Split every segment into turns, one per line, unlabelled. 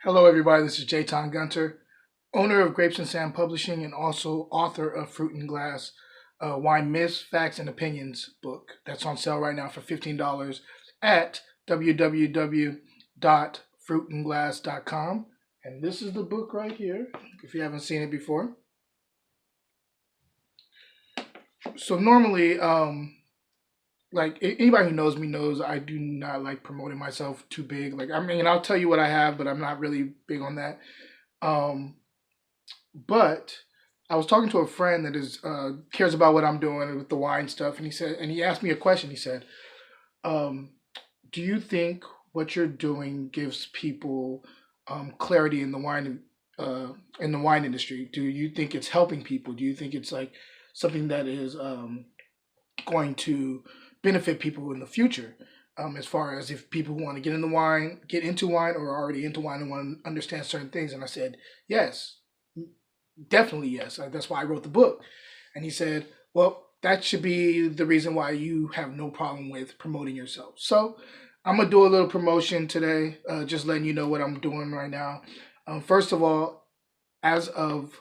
Hello, everybody. This is Jayton Gunter, owner of Grapes and Sand Publishing and also author of Fruit and Glass, Wine Myths, Facts, and Opinions book. That's on sale right now for $15 at www.fruitandglass.com. And this is the book right here, if you haven't seen it before. So normally, like anybody who knows me knows I do not like promoting myself too big. Like I mean, I'll tell you what I have, but I'm not really big on that. Um, but I was talking to a friend that is cares about what I'm doing with the wine stuff, and he asked me a question. He said, um, "Do you think what you're doing gives people clarity in the wine industry? Do you think it's helping people? Do you think it's like something that is going to benefit people in the future?" As far as if people want to get into wine, or are already into wine and want to understand certain things. And I said, yes, definitely yes. That's why I wrote the book. And he said, well, that should be the reason why you have no problem with promoting yourself. So I'm going to do a little promotion today, just letting you know what I'm doing right now. First of all, as of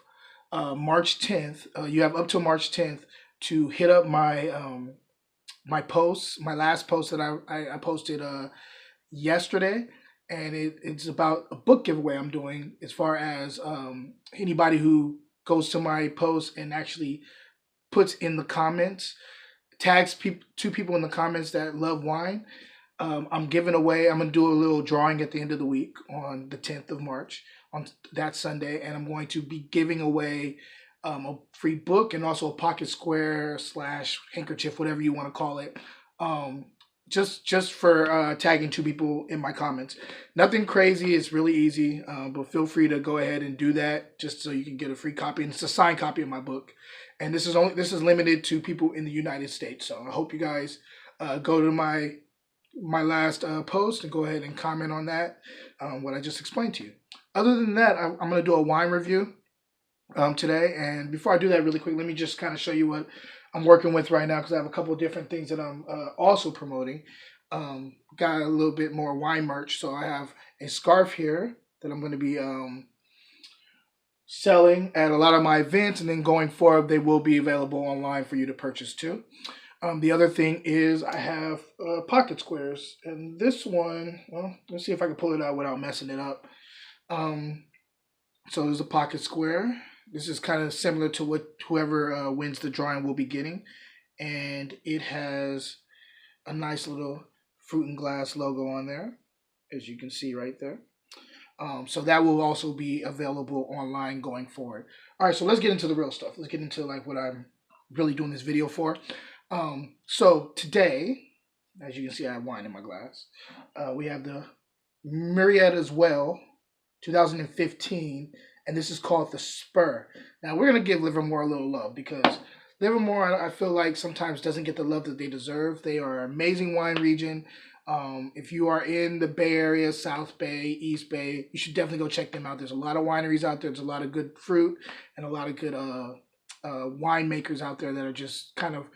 March 10th, you have up till March 10th to hit up my posts, my last post that I posted yesterday, and it's about a book giveaway I'm doing. As far as anybody who goes to my post and actually puts in the comments, tags two people in the comments that love wine, I'm giving away. I'm gonna do a little drawing at the end of the week on the 10th of March on that Sunday, and I'm going to be giving away a free book and also a pocket square slash handkerchief, whatever you want to call it. Um, just for tagging two people in my comments. Nothing crazy. It's really easy, but feel free to go ahead and do that just so you can get a free copy. And it's a signed copy of my book. And this is limited to people in the United States. So I hope you guys go to my last post and go ahead and comment on that, what I just explained to you. Other than that, I'm going to do a wine review today. And before I do that really quick, let me just kind of show you what I'm working with right now, because I have a couple of different things that I'm also promoting. Got a little bit more wine merch. So I have a scarf here that I'm going to be selling at a lot of my events, and then going forward, they will be available online for you to purchase too. The other thing is I have pocket squares, and this one, well, let's see if I can pull it out without messing it up. So there's a pocket square. This is kind of similar to what whoever wins the drawing will be getting, and it has a nice little Fruit and Glass logo on there, as you can see right there. So that will also be available online going forward. All right, so let's get into the real stuff. Let's get into like what I'm really doing this video for. So today, as you can see, I have wine in my glass. We have the Murrieta as well, 2015, and this is called the Spur. Now we're gonna give Livermore a little love, because Livermore, I feel like sometimes doesn't get the love that they deserve. They are an amazing wine region. If you are in the Bay Area, South Bay, East Bay, you should definitely go check them out. There's a lot of wineries out there. There's a lot of good fruit and a lot of good winemakers out there that are just kind of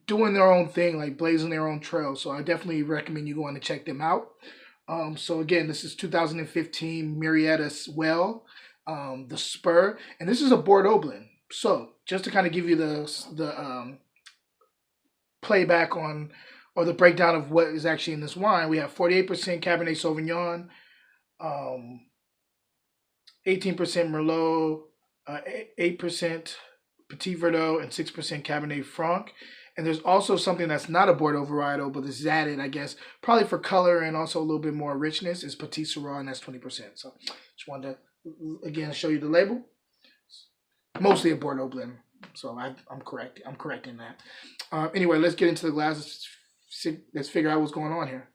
doing their own thing, like blazing their own trail. So I definitely recommend you going to check them out. So again, this is 2015 Murrieta well, the Spur, and this is a Bordeaux blend. So just to kind of give you the playback on, or the breakdown of what is actually in this wine, we have 48% Cabernet Sauvignon, 18% Merlot, 8% Petit Verdot, and 6% Cabernet Franc. And there's also something that's not a Bordeaux varietal, but this is added, I guess, probably for color and also a little bit more richness, is Petit Syrah, and that's 20%. So just wanted to, again, show you the label. Mostly a Bordeaux blend. So I'm correct. I'm correcting that. Anyway, let's get into the glass. Let's figure out what's going on here.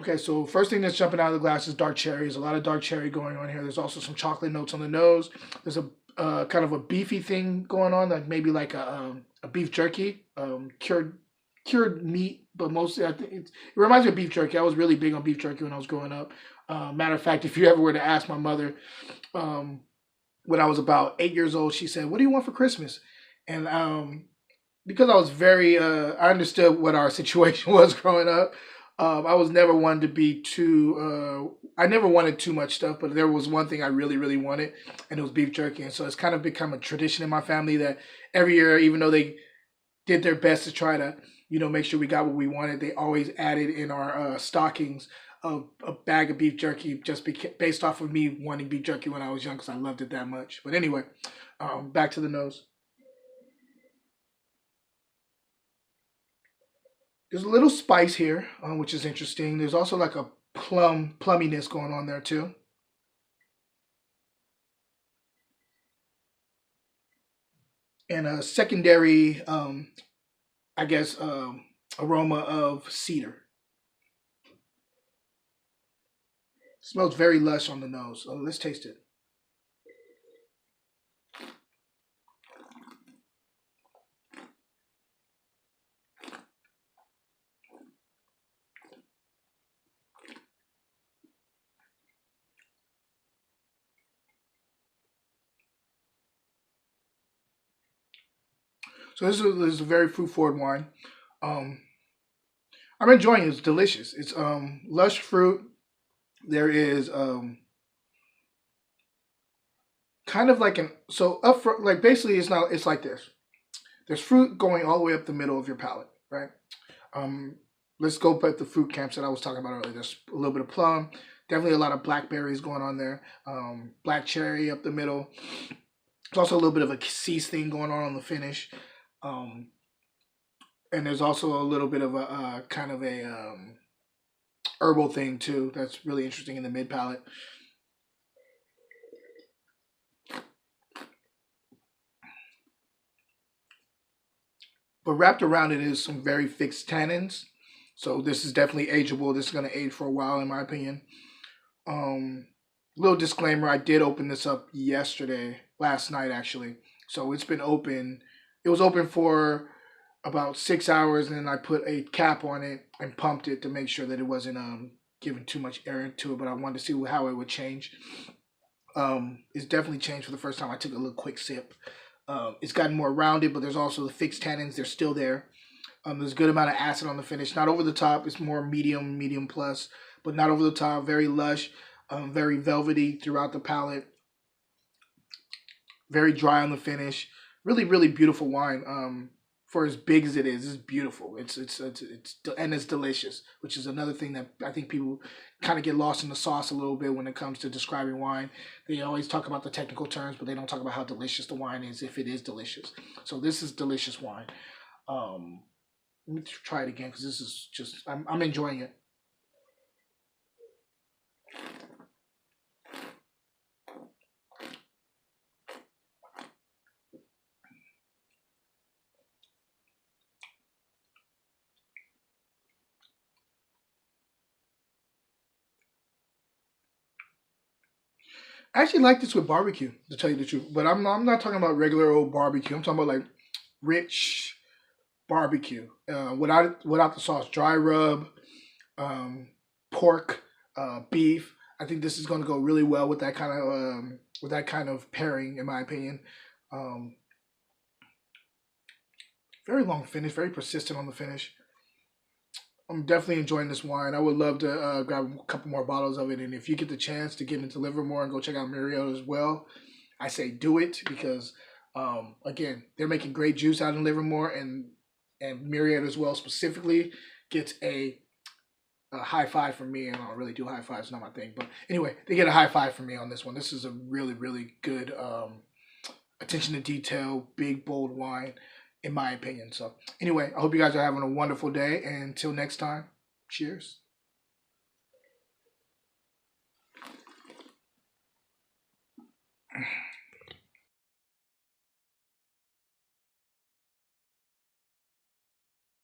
Okay, so first thing that's jumping out of the glass is dark cherry. There's a lot of dark cherry going on here. There's also some chocolate notes on the nose. There's a kind of a beefy thing going on, like maybe like a beef jerky, cured meat, but mostly I think it reminds me of beef jerky. I was really big on beef jerky when I was growing up. Matter of fact, if you ever were to ask my mother, when I was about 8 years old, she said, "What do you want for Christmas?" And because I was very, I understood what our situation was growing up. I was never one to be too. I never wanted too much stuff, but there was one thing I really, really wanted, and it was beef jerky. And so it's kind of become a tradition in my family that every year, even though they did their best to try to, make sure we got what we wanted, they always added in our stockings a bag of beef jerky just based off of me wanting beef jerky when I was young because I loved it that much. But anyway, back to the nose. There's a little spice here, which is interesting. There's also like a plumminess going on there too, and a secondary, I guess, aroma of cedar. Smells very lush on the nose. So let's taste it. So this is a very fruit forward wine. Um, I'm enjoying it. It's delicious. It's lush fruit. There is kind of like an so up front, like basically it's like this. There's fruit going all the way up the middle of your palate, right? Um, let's go back the fruit camps that I was talking about earlier. There's a little bit of plum, definitely a lot of blackberries going on there. Black cherry up the middle. There's also a little bit of a cease thing going on the finish. Um, and there's also a little bit of a kind of a herbal thing too that's really interesting in the mid palate. But wrapped around it is some very fixed tannins. So this is definitely ageable. This is going to age for a while, in my opinion. Um, Little disclaimer: I did open this up yesterday, last night actually. So it's been open. It was open for about 6 hours, and then I put a cap on it and pumped it to make sure that it wasn't giving too much air into it. But I wanted to see how it would change. It's definitely changed for the first time. I took a little quick sip. It's gotten more rounded, but there's also the fixed tannins. They're still there. There's a good amount of acid on the finish. Not over the top. It's more medium, medium plus, but not over the top. Very lush, very velvety throughout the palate. Very dry on the finish. Really, really beautiful wine. For as big as it is, it's beautiful. And it's delicious, which is another thing that I think people kind of get lost in the sauce a little bit when it comes to describing wine. They always talk about the technical terms, but they don't talk about how delicious the wine is if it is delicious. So this is delicious wine. Um, Let me try it again because this is just I'm enjoying it. I actually like this with barbecue, to tell you the truth. But I'm not talking about regular old barbecue. I'm talking about like rich barbecue without the sauce, dry rub, um, pork, beef. I think this is going to go really well with that kind of pairing, in my opinion. Um, Very long finish, very persistent on the finish. I'm definitely enjoying this wine. I would love to grab a couple more bottles of it, and if you get the chance to get into Livermore and go check out Murrieta as well, I say do it because again, they're making great juice out in Livermore, and Murrieta as well specifically gets a high five from me. And I don't really do high fives, not my thing, but anyway, they get a high five from me on this one. This is a really, really good attention to detail, big bold wine, in my opinion. So anyway, I hope you guys are having a wonderful day, and until next time, cheers.